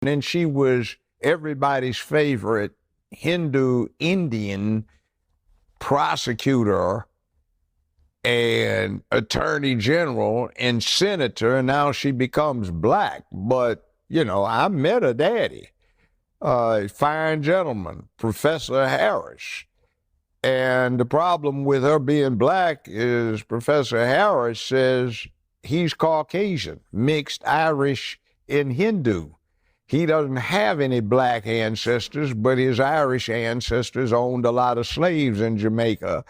And she was everybody's favorite Hindu Indian prosecutor and attorney general and senator, and now she becomes black. But, you know, I met her daddy, fine gentleman, Professor Harris. And the problem with her being black is Professor Harris says he's Caucasian, mixed Irish and Hindu. He doesn't have any black ancestors, but his Irish ancestors owned a lot of slaves in Jamaica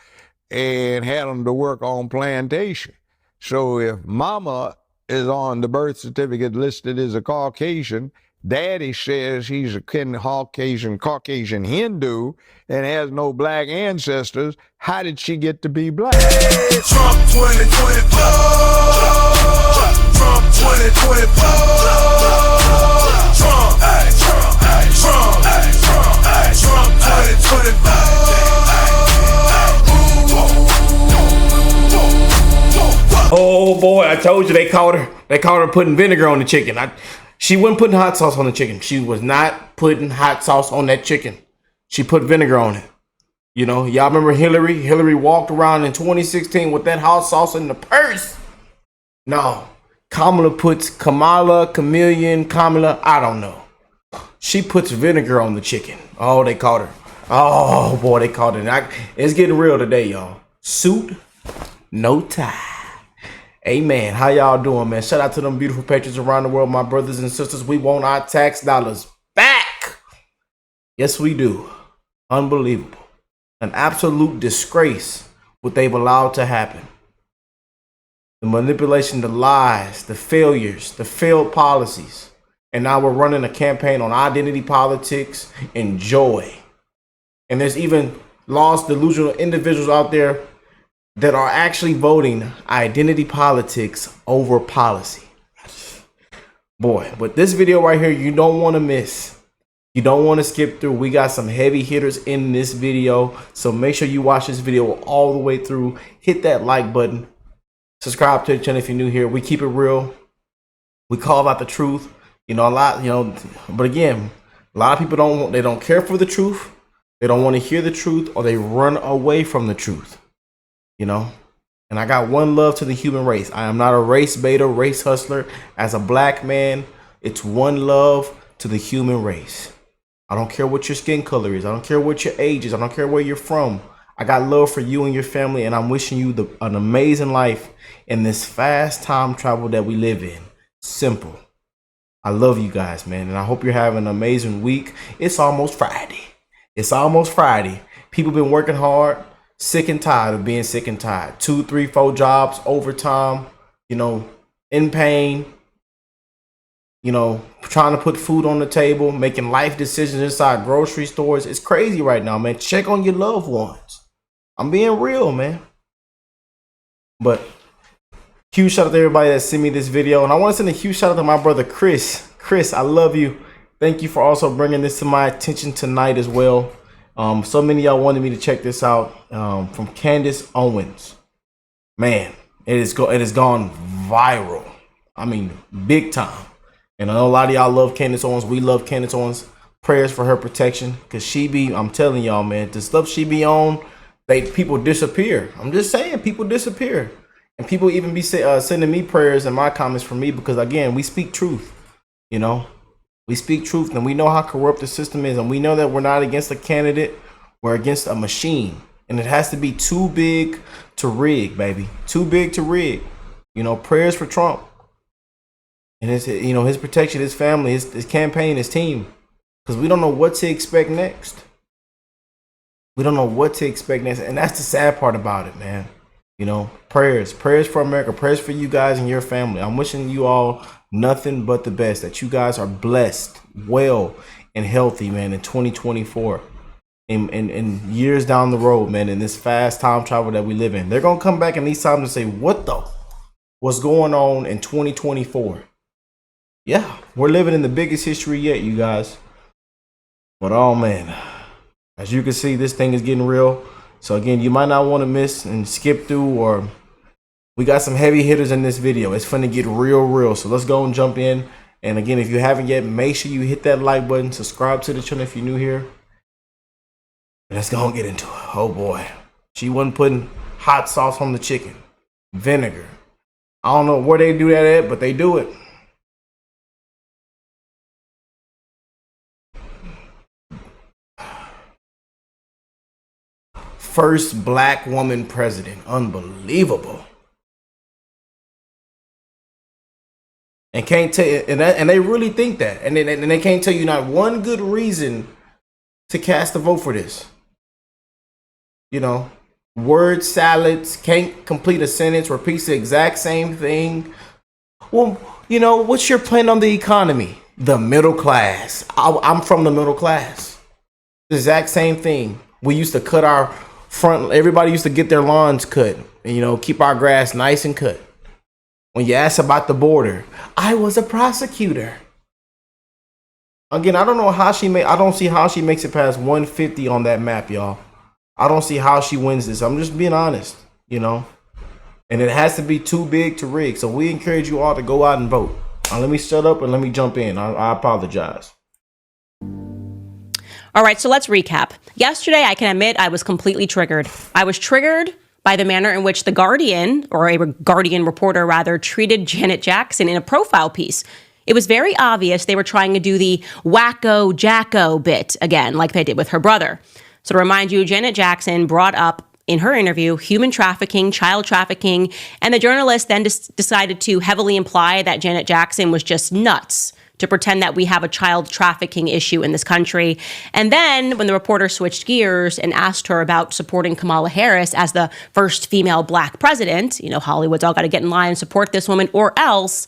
and had them to work on plantation. So if mama is on the birth certificate listed as a Caucasian, daddy says he's a Caucasian Hindu and has no black ancestors, how did she get to be black? Hey, Trump 2024. Trump 2024. Trump, ay, Trump, ay, Trump, ay, Trump, ay, Trump 2024. Oh boy, I told you they caught her putting vinegar on the chicken. She wasn't putting hot sauce on the chicken. She was not putting hot sauce on that chicken. She put vinegar on it. You know, y'all remember Hillary? Hillary walked around in 2016 with that hot sauce in the purse. No, Kamala, I don't know. She puts vinegar on the chicken. Oh, they caught her. Oh boy, they caught her. It's getting real today, y'all. Suit, no tie. Amen. How y'all doing, man? Shout out to them beautiful patrons around the world, my brothers and sisters. We want our tax dollars back. Yes, we do. Unbelievable. An absolute disgrace what they've allowed to happen. The manipulation, the lies, the failures, the failed policies. And now we're running a campaign on identity politics and joy. And there's even lost, delusional individuals out there that are actually voting identity politics over policy. Boy, but this video right here, you don't want to miss. You don't want to skip through. We got some heavy hitters in this video. So make sure you watch this video all the way through. Hit that like button. Subscribe to the channel if you're new here. We keep it real. We call out the truth. You know, but again, a lot of people don't care for the truth. They don't want to hear the truth, or they run away from the truth. You know, and I got one love to the human race. I am not a race baiter, race hustler. As a black man, it's one love to the human race. I don't care what your skin color is. I don't care what your age is. I don't care where you're from. I got love for you and your family, and I'm wishing you an amazing life in this fast time travel that we live in. Simple. I love you guys, man, and I hope you're having an amazing week. It's almost Friday. It's almost Friday. People been working hard. Sick and tired of being sick and tired. 2, 3, 4 jobs, overtime, you know, in pain, you know, trying to put food on the table, making life decisions inside grocery stores. It's crazy right now, man. Check on your loved ones. I'm being real, man. But huge shout out to everybody that sent me this video. And I want to send a huge shout out to my brother, Chris. Chris, I love you. Thank you for also bringing this to my attention tonight as well. So many of y'all wanted me to check this out from Candace Owens. Man, it has gone viral. I mean, big time. And I know a lot of y'all love Candace Owens. We love Candace Owens. Prayers for her protection, because I'm telling y'all, man, the stuff she be on, people disappear. I'm just saying, people disappear. And people even be sending me prayers and my comments for me, because again, we speak truth, you know. We speak truth, and we know how corrupt the system is, and we know that we're not against a candidate, we're against a machine. And it has to be too big to rig, baby. Too big to rig. You know, prayers for Trump. And his protection, his family, his campaign, his team. Because we don't know what to expect next. We don't know what to expect next. And that's the sad part about it, man. You know, prayers for America, prayers for you guys and your family. I'm wishing you all nothing but the best, that you guys are blessed, well, and healthy, man, in 2024 and years down the road, man, in this fast time travel that we live in. They're going to come back in these times and say, what's going on in 2024? Yeah, we're living in the biggest history yet, you guys. But oh man, as you can see, this thing is getting real. So again, you might not want to miss and skip through, or we got some heavy hitters in this video. It's finna get real. So let's go and jump in. And again, if you haven't yet, make sure you hit that like button, subscribe to the channel if you're new here. Let's go and get into it. Oh boy. She wasn't putting hot sauce on the chicken. Vinegar. I don't know where they do that at, but they do it. First black woman president. Unbelievable. And can't tell you, and they really think that. And they can't tell you not one good reason to cast a vote for this. You know, word salads, can't complete a sentence, repeats the exact same thing. Well, you know, what's your plan on the economy? The middle class. I'm from the middle class. The exact same thing. We used to cut our front, everybody used to get their lawns cut and, you know, keep our grass nice and cut. When you ask about the border, I was a prosecutor. Again, I don't know how I don't see how she makes it past 150 on that map, y'all. I don't see how she wins this. I'm just being honest, you know. And it has to be too big to rig. So we encourage you all to go out and vote. Now, let me shut up and let me jump in. I apologize. All right, so let's recap. Yesterday, I can admit I was completely triggered. I was triggered by the manner in which the Guardian, or a Guardian reporter rather, treated Janet Jackson in a profile piece. It was very obvious they were trying to do the wacko jacko bit again, like they did with her brother. So to remind you, Janet Jackson brought up in her interview human trafficking, child trafficking, and the journalist then decided to heavily imply that Janet Jackson was just nuts to pretend that we have a child trafficking issue in this country. And then when the reporter switched gears and asked her about supporting Kamala Harris as the first female black president, you know, Hollywood's all got to get in line and support this woman or else,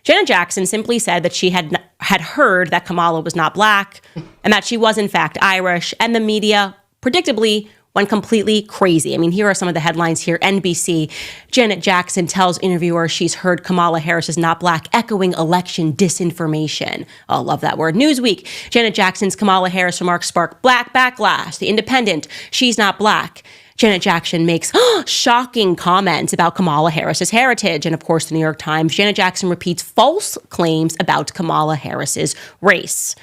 Janet Jackson simply said that she had heard that Kamala was not black and that she was in fact Irish, and the media predictably went completely crazy. I mean, here are some of the headlines here. NBC, Janet Jackson tells interviewer she's heard Kamala Harris is not black, echoing election disinformation. Oh, love that word. Newsweek, Janet Jackson's Kamala Harris remarks spark black backlash. The Independent, she's not black. Janet Jackson makes shocking comments about Kamala Harris's heritage. And of course, the New York Times, Janet Jackson repeats false claims about Kamala Harris's race.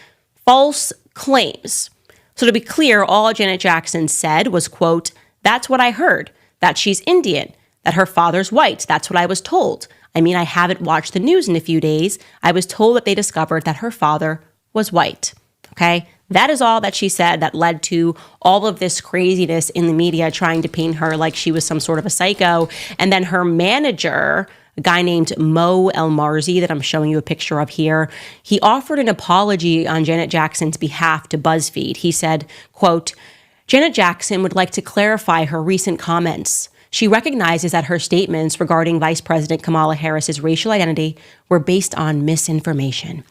False claims. So to be clear, all Janet Jackson said was, quote, "That's what I heard, that she's Indian, that her father's white. That's what I was told. I mean, I haven't watched the news in a few days. I was told that they discovered that her father was white." Okay? That is all that she said that led to all of this craziness in the media trying to paint her like she was some sort of a psycho. And then her manager, a guy named Mo Elmarzi that I'm showing you a picture of here, he offered an apology on Janet Jackson's behalf to BuzzFeed. He said, quote, "Janet Jackson would like to clarify her recent comments. She recognizes that her statements regarding Vice President Kamala Harris's racial identity were based on misinformation.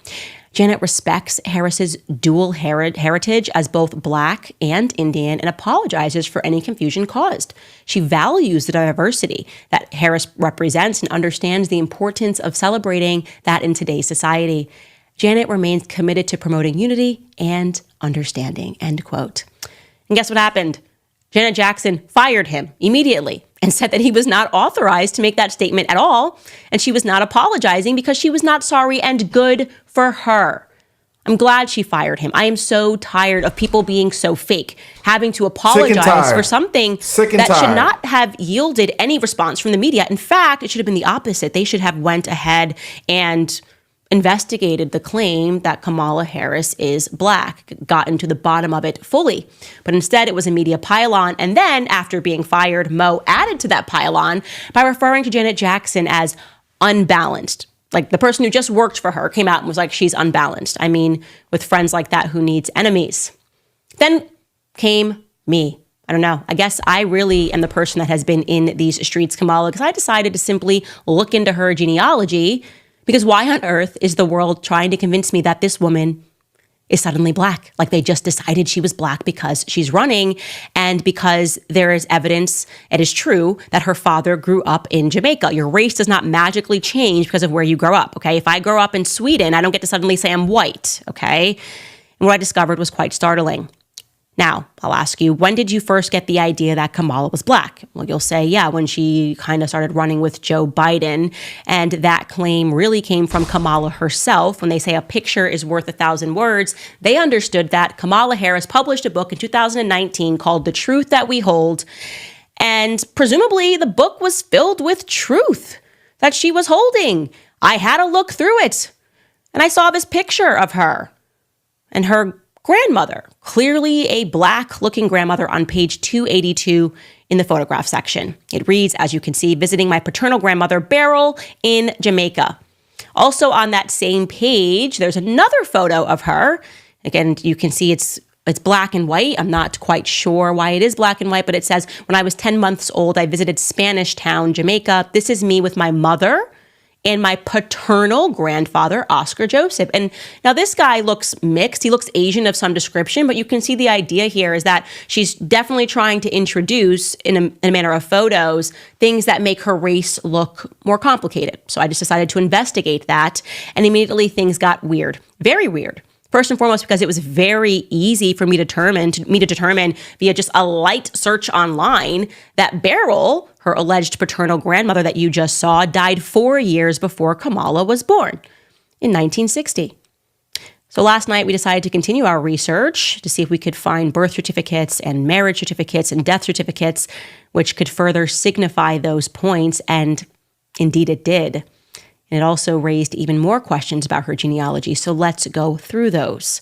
Janet respects Harris's dual heritage as both black and Indian and apologizes for any confusion caused. She values the diversity that Harris represents and understands the importance of celebrating that in today's society. Janet remains committed to promoting unity and understanding," end quote. And guess what happened? Janet Jackson fired him immediately and said that he was not authorized to make that statement at all, and she was not apologizing because she was not sorry, and good for her. I'm glad she fired him. I am so tired of people being so fake, having to apologize for something that should not have yielded any response from the media. In fact, it should have been the opposite. They should have went ahead and investigated the claim that Kamala Harris is black, gotten to the bottom of it fully. But instead, it was a media pylon. And then, after being fired, Mo added to that pylon by referring to Janet Jackson as unbalanced. Like the person who just worked for her came out and was like, she's unbalanced. I mean, with friends like that, who needs enemies? Then came me. I don't know. I guess I really am the person that has been in these streets, Kamala, because I decided to simply look into her genealogy. Because why on earth is the world trying to convince me that this woman is suddenly black? Like they just decided she was black because she's running and because there is evidence, it is true, that her father grew up in Jamaica. Your race does not magically change because of where you grow up, okay? If I grow up in Sweden, I don't get to suddenly say I'm white, okay? And what I discovered was quite startling. Now, I'll ask you, when did you first get the idea that Kamala was black? Well, you'll say, yeah, when she kind of started running with Joe Biden. And that claim really came from Kamala herself. When they say a picture is worth 1,000 words, they understood that Kamala Harris published a book in 2019 called The Truth That We Hold. And presumably the book was filled with truth that she was holding. I had a look through it and I saw this picture of her and her grandmother, clearly a black looking grandmother, on page 282 in the photograph section. It reads, as you can see, visiting my paternal grandmother Beryl in Jamaica. Also on that same page, there's another photo of her. Again, you can see it's black and white. I'm not quite sure why it is black and white, but it says, when I was 10 months old, I visited Spanish Town, Jamaica. This is me with my mother and my paternal grandfather, Oscar Joseph. And now this guy looks mixed. He looks Asian of some description, but you can see the idea here is that she's definitely trying to introduce, in a manner of photos, things that make her race look more complicated. So I just decided to investigate that, and immediately things got weird, very weird. First and foremost, because it was very easy for me to determine via just a light search online that Beryl, her alleged paternal grandmother that you just saw, died 4 years before Kamala was born in 1960. So last night we decided to continue our research to see if we could find birth certificates and marriage certificates and death certificates, which could further signify those points. And indeed it did. And it also raised even more questions about her genealogy. So let's go through those.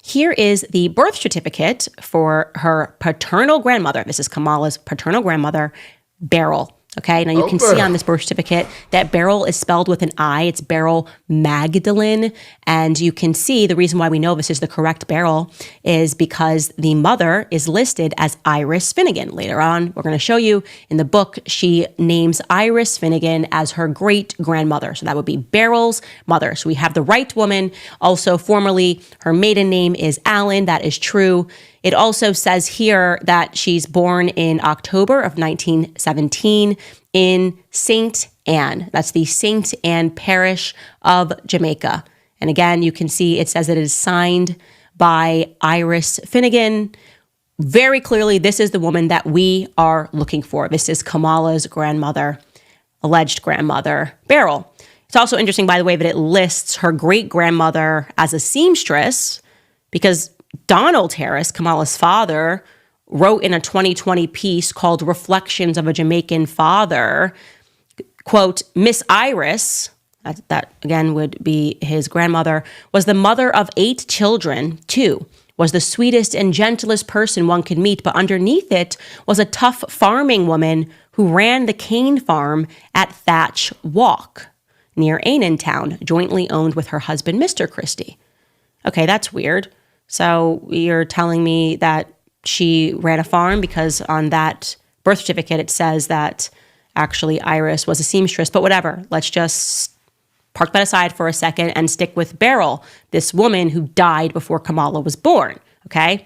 Here is the birth certificate for her paternal grandmother. This is Kamala's paternal grandmother, Beryl. Okay, now you can see on this birth certificate that Beryl is spelled with an I. It's Beryl Magdalene. And you can see the reason why we know this is the correct Beryl is because the mother is listed as Iris Finnegan. Later on, we're going to show you in the book, she names Iris Finnegan as her great grandmother. So that would be Beryl's mother. So we have the right woman. Also, formerly, her maiden name is Allen. That is true. It also says here that she's born in October of 1917 in St. Anne. That's the St. Anne parish of Jamaica. And again, you can see it says that it is signed by Iris Finnegan. Very clearly, this is the woman that we are looking for. This is Kamala's grandmother, alleged grandmother, Beryl. It's also interesting, by the way, that it lists her great-grandmother as a seamstress because Donald Harris, Kamala's father, wrote in a 2020 piece called Reflections of a Jamaican Father, quote, Miss Iris, that again would be his grandmother, was the mother of 8 children, too, was the sweetest and gentlest person one could meet, but underneath it was a tough farming woman who ran the cane farm at Thatch Walk near Annan Town, jointly owned with her husband, Mr. Christie. Okay, that's weird. So you're telling me that she ran a farm because on that birth certificate it says that actually Iris was a seamstress, but whatever. Let's just park that aside for a second and stick with Beryl, this woman who died before Kamala was born, okay?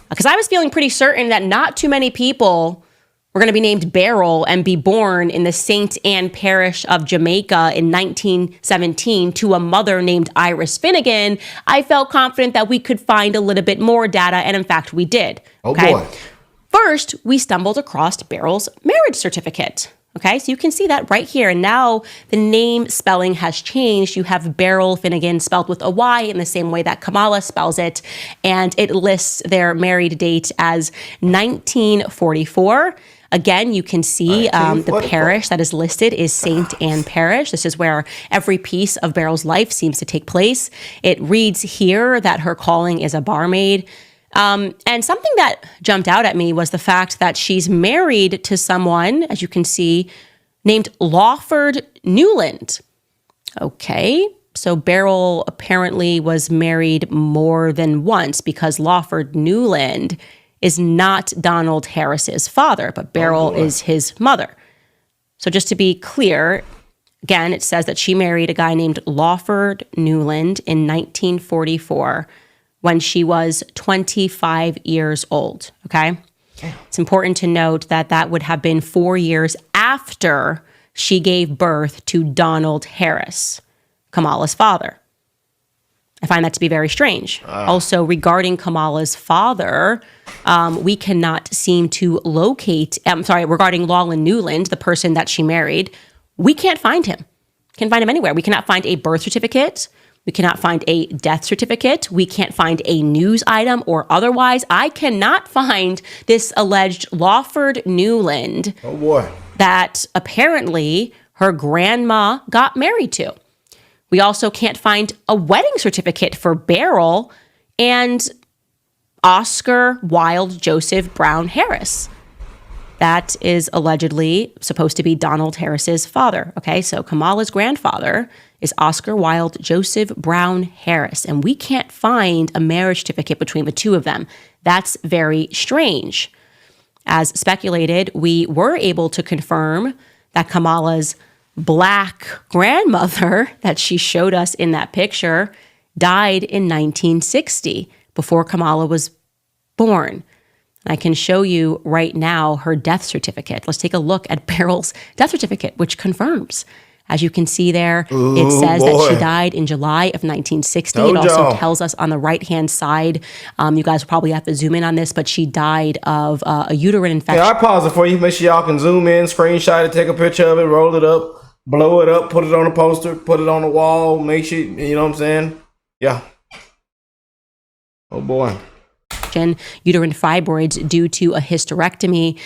Because I was feeling pretty certain that not too many people were going to be named Beryl and be born in the St. Anne parish of Jamaica in 1917 to a mother named Iris Finnegan. I felt confident that we could find a little bit more data, and in fact, we did. Okay? Oh boy. First, we stumbled across Beryl's marriage certificate. Okay, so you can see that right here. And now the name spelling has changed. You have Beryl Finnegan spelled with a Y in the same way that Kamala spells it. And it lists their married date as 1944. Again, you can see the parish that is listed is St. Anne Parish. This is where every piece of Beryl's life seems to take place. It reads here that her calling is a barmaid. And something that jumped out at me was the fact that she's married to someone, as you can see, named Lawford Newland. Okay, so Beryl apparently was married more than once because Lawford Newland is not Donald Harris's father, but Beryl is his mother. So just to be clear, again, it says that she married a guy named Lawford Newland in 1944 when she was 25 years old, okay? It's important to note that that would have been 4 years after she gave birth to Donald Harris, Kamala's father. I find that to be very strange. Also, regarding Kamala's father, we cannot seem to locate, regarding Lawland Newland, the person that she married, we can't find him. Can't find him anywhere. We cannot find a birth certificate. We cannot find a death certificate. We can't find a news item or otherwise. I cannot find this alleged Lawford Newland. Oh boy. That apparently her grandma got married to. We also can't find a wedding certificate for Beryl and Oscar Wilde Joseph Brown Harris. That is allegedly supposed to be Donald Harris's father. Okay, so Kamala's grandfather is Oscar Wilde Joseph Brown Harris, and we can't find a marriage certificate between the two of them. That's very strange. As speculated, we were able to confirm that Kamala's Black grandmother that she showed us in that picture died in 1960, before Kamala was born. And I can show you right now her death certificate. Let's take a look at Beryl's death certificate, which confirms. As you can see there, it says that she died in July of 1960. It also tells us on the right-hand side, you guys will probably have to zoom in on this, but she died of a uterine infection. Yeah, I'll pause it for you. Make sure y'all can zoom in, screenshot it, take a picture of it, roll it up, blow it up, put it on a poster, put it on the wall, make sure, you know what I'm saying? Yeah. Oh, boy. Uterine fibroids due to a hysterectomy.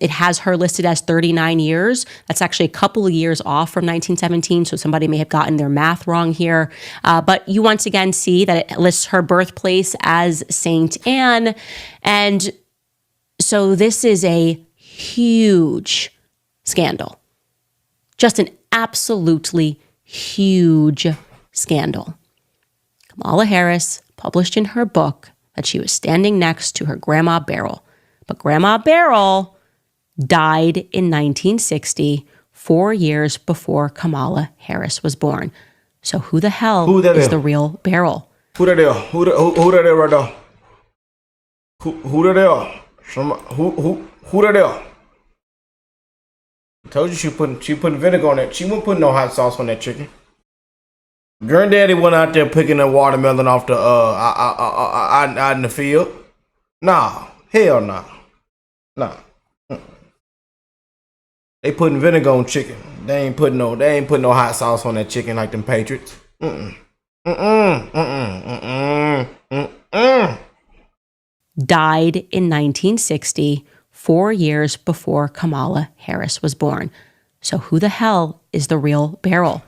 It has her listed as 39 years. That's actually a couple of years off from 1917, so somebody may have gotten their math wrong here. But you once again see that it lists her birthplace as St. Anne. And so this is a huge scandal. Just an absolutely huge scandal. Kamala Harris published in her book that she was standing next to her Grandma Beryl. But Grandma Beryl died in 1960, 4 years before Kamala Harris was born. So who the hell is the real Beryl? Who that is? Who that is right there? Who that is? Who that is? I told you she putting vinegar on that. She wouldn't put no hot sauce on that chicken. Granddaddy went out there picking a watermelon off the out in the field. Nah, hell nah. Nah. They putting vinegar on chicken. They ain't putting no hot sauce on that chicken like them Patriots. Died in 1960, 4 years before Kamala Harris was born. So who the hell is the real Beryl?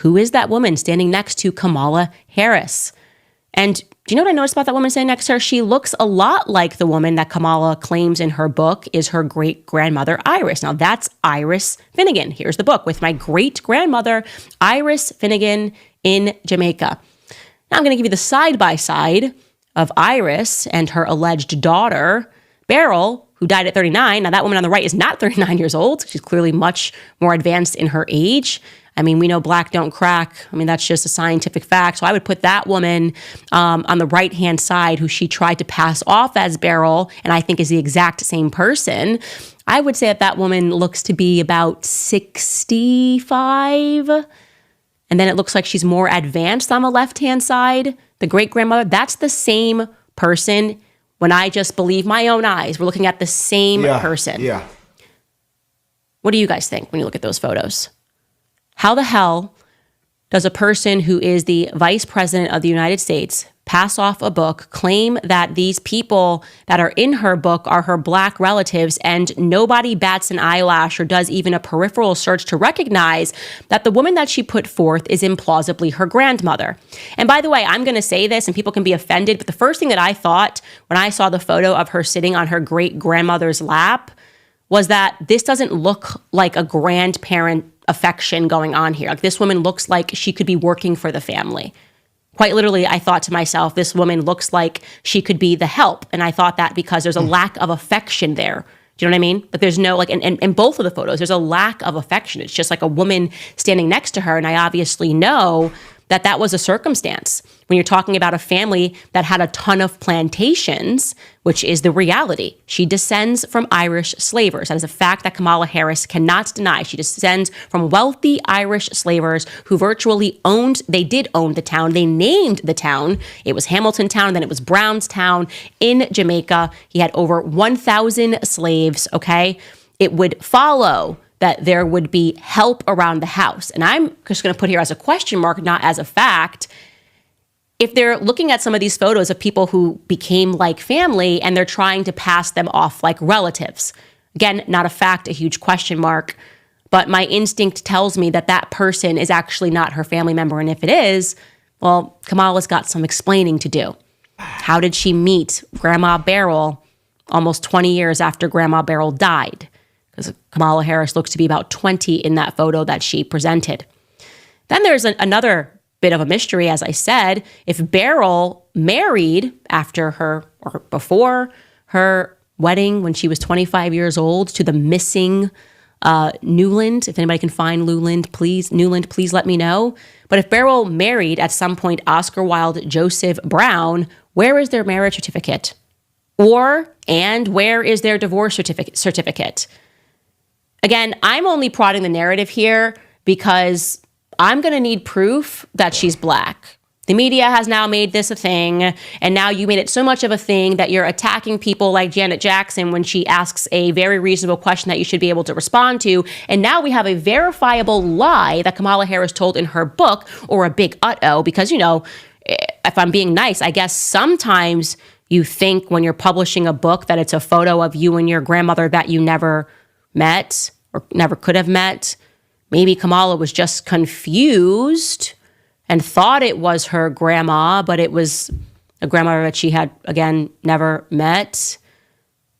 Who is that woman standing next to Kamala Harris? And do you know what I noticed about that woman standing next to her? She looks a lot like the woman that Kamala claims in her book is her great-grandmother, Iris. Now, that's Iris Finnegan. Here's the book with my great-grandmother, Iris Finnegan in Jamaica. Now, I'm going to give you the side-by-side of Iris and her alleged daughter, Beryl, who died at 39. Now, that woman on the right is not 39 years old. She's clearly much more advanced in her age. I mean, we know black don't crack. I mean, that's just a scientific fact. So I would put that woman on the right-hand side, who she tried to pass off as Beryl, and I think is the exact same person. I would say that woman looks to be about 65. And then it looks like she's more advanced on the left-hand side. The great-grandmother, that's the same person. When I just believe my own eyes, we're looking at the same person. Yeah. What do you guys think when you look at those photos? How the hell does a person who is the vice president of the United States pass off a book, claim that these people that are in her book are her black relatives, and nobody bats an eyelash or does even a peripheral search to recognize that the woman that she put forth is implausibly her grandmother? And by the way, I'm going to say this and people can be offended, but the first thing that I thought when I saw the photo of her sitting on her great-grandmother's lap was that this doesn't look like a grandparent affection going on here. Like, this woman looks like she could be working for the family. Quite literally, I thought to myself, this woman looks like she could be the help. And I thought that because there's a lack of affection there. Do you know what I mean? But there's no, like, in both of the photos, there's a lack of affection. It's just like a woman standing next to her. And I obviously know that was a circumstance. When you're talking about a family that had a ton of plantations, which is the reality. She descends from Irish slavers. That is a fact that Kamala Harris cannot deny. She descends from wealthy Irish slavers who virtually they did own the town. They named the town. It was Hamilton Town, then it was Brownstown in Jamaica. He had over 1,000 slaves, okay? It would follow that there would be help around the house. And I'm just going to put here as a question mark, not as a fact. If they're looking at some of these photos of people who became like family and they're trying to pass them off like relatives, again, not a fact, a huge question mark, but my instinct tells me that that person is actually not her family member. And if it is, well, Kamala's got some explaining to do. How did she meet Grandma Beryl almost 20 years after Grandma Beryl died? Because Kamala Harris looks to be about 20 in that photo that she presented. Then there's another bit of a mystery, as I said. If Beryl married after her or before her wedding when she was 25 years old to the missing Newland, if anybody can find Newland, please let me know. But if Beryl married at some point Oscar Wilde Joseph Brown, where is their marriage certificate? And where is their divorce certificate? Again, I'm only prodding the narrative here because I'm going to need proof that she's Black. The media has now made this a thing, and now you made it so much of a thing that you're attacking people like Janet Jackson when she asks a very reasonable question that you should be able to respond to. And now we have a verifiable lie that Kamala Harris told in her book, or a big uh-oh, because, if I'm being nice, I guess sometimes you think when you're publishing a book that it's a photo of you and your grandmother that you never met or never could have met. Maybe Kamala was just confused and thought it was her grandma, but it was a grandmother that she had, again, never met.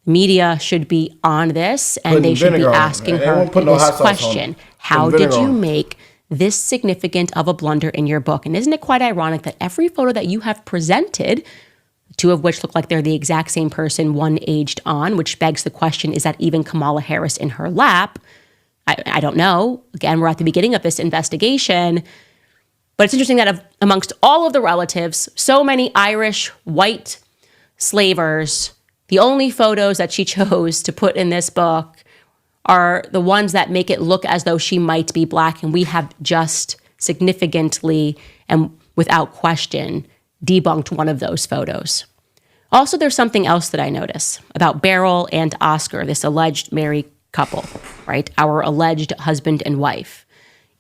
Media should be on this, and they should be asking her this question. How did you make this significant of a blunder in your book? And isn't it quite ironic that every photo that you have presented, two of which look like they're the exact same person, one aged on, which begs the question, is that even Kamala Harris in her lap? I don't know. Again, we're at the beginning of this investigation. But it's interesting that amongst all of the relatives, so many Irish white slavers, the only photos that she chose to put in this book are the ones that make it look as though she might be Black. And we have just significantly and without question debunked one of those photos. Also, there's something else that I notice about Beryl and Oscar, this alleged married couple, right? Our alleged husband and wife.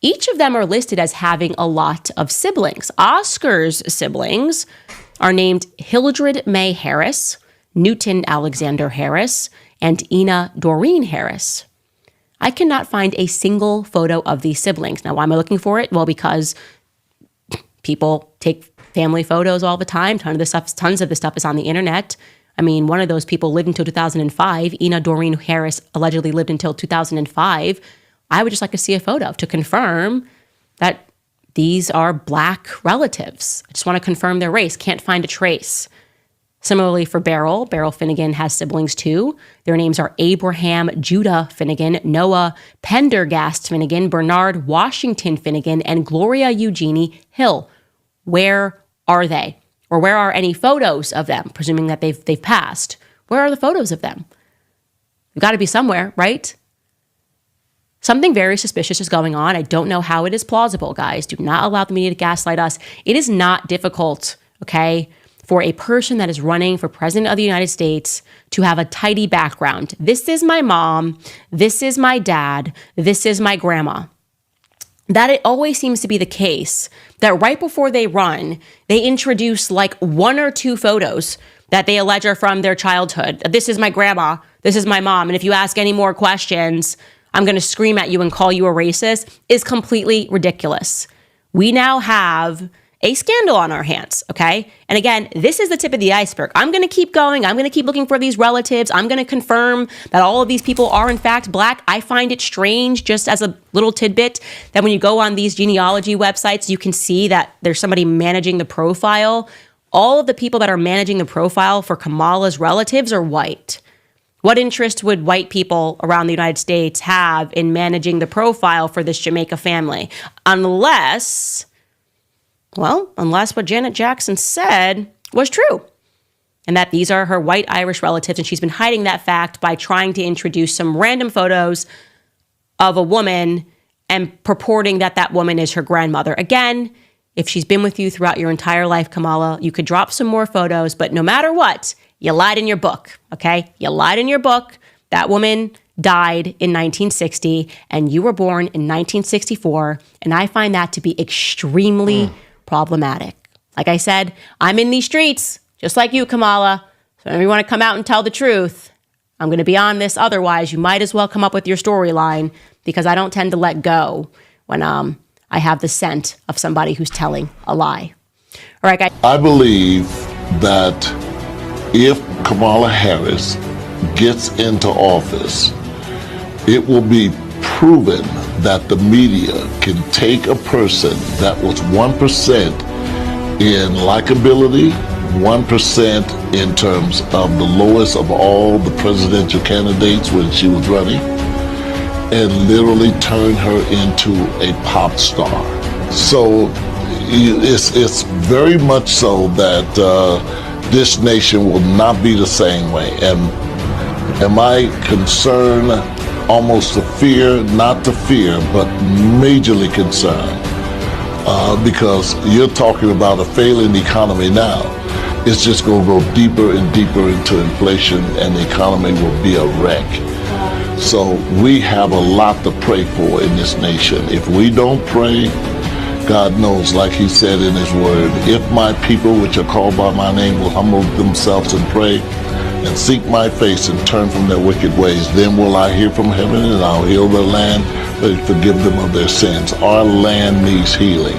Each of them are listed as having a lot of siblings. Oscar's siblings are named Hildred May Harris, Newton Alexander Harris, and Ina Doreen Harris. I cannot find a single photo of these siblings. Now, why am I looking for it? Well, because people take family photos all the time. Tons of this stuff is on the internet. I mean, one of those people lived until 2005. Ina Doreen Harris allegedly lived until 2005. I would just like to see a photo to confirm that these are Black relatives. I just want to confirm their race. Can't find a trace. Similarly for Beryl Finnegan has siblings too. Their names are Abraham Judah Finnegan, Noah Pendergast Finnegan, Bernard Washington Finnegan, and Gloria Eugenie Hill. Where are they? Or where are any photos of them, presuming that they've passed? Where are the photos of them? They've got to be somewhere, right? Something very suspicious is going on. I don't know how it is plausible, guys. Do not allow the media to gaslight us. It is not difficult, okay, for a person that is running for president of the United States to have a tidy background. This is my mom. This is my dad. This is my grandma. That it always seems to be the case that right before they run, they introduce like one or two photos that they allege are from their childhood. This is my grandma. This is my mom. And if you ask any more questions, I'm going to scream at you and call you a racist, is completely ridiculous. We now have a scandal on our hands, okay? And again, this is the tip of the iceberg. I'm going to keep going. I'm going to keep looking for these relatives. I'm going to confirm that all of these people are in fact Black. I find it strange, just as a little tidbit, that when you go on these genealogy websites, you can see that there's somebody managing the profile. All of the people that are managing the profile for Kamala's relatives are white. What interest would white people around the United States have in managing the profile for this Jamaica family? Unless Well, unless what Janet Jackson said was true, and that these are her white Irish relatives, and she's been hiding that fact by trying to introduce some random photos of a woman and purporting that that woman is her grandmother. Again, if she's been with you throughout your entire life, Kamala, you could drop some more photos, but no matter what, you lied in your book, okay? You lied in your book. That woman died in 1960, and you were born in 1964, and I find that to be extremely problematic. Like I said, I'm in these streets, just like you, Kamala. So if you want to come out and tell the truth, I'm going to be on this. Otherwise, you might as well come up with your storyline, because I don't tend to let go when I have the scent of somebody who's telling a lie. All right, guys. I believe that if Kamala Harris gets into office, it will be proven that the media can take a person that was 1% in likability, 1% in terms of the lowest of all the presidential candidates when she was running, and literally turn her into a pop star. So it's very much so that this nation will not be the same way. And my concern, almost to fear, not to fear, but majorly concerned, because you're talking about a failing economy now. It's just going to go deeper and deeper into inflation, and the economy will be a wreck. So we have a lot to pray for in this nation. If we don't pray, God knows, like he said in his word, if my people which are called by my name will humble themselves and pray and seek my face and turn from their wicked ways, then will I hear from heaven and I'll heal their land and forgive them of their sins. Our land needs healing.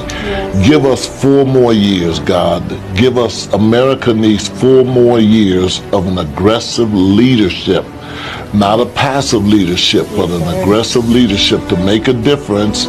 Give us 4 more years, God. Give us, America needs 4 more years of an aggressive leadership. Not a passive leadership, but an aggressive leadership to make a difference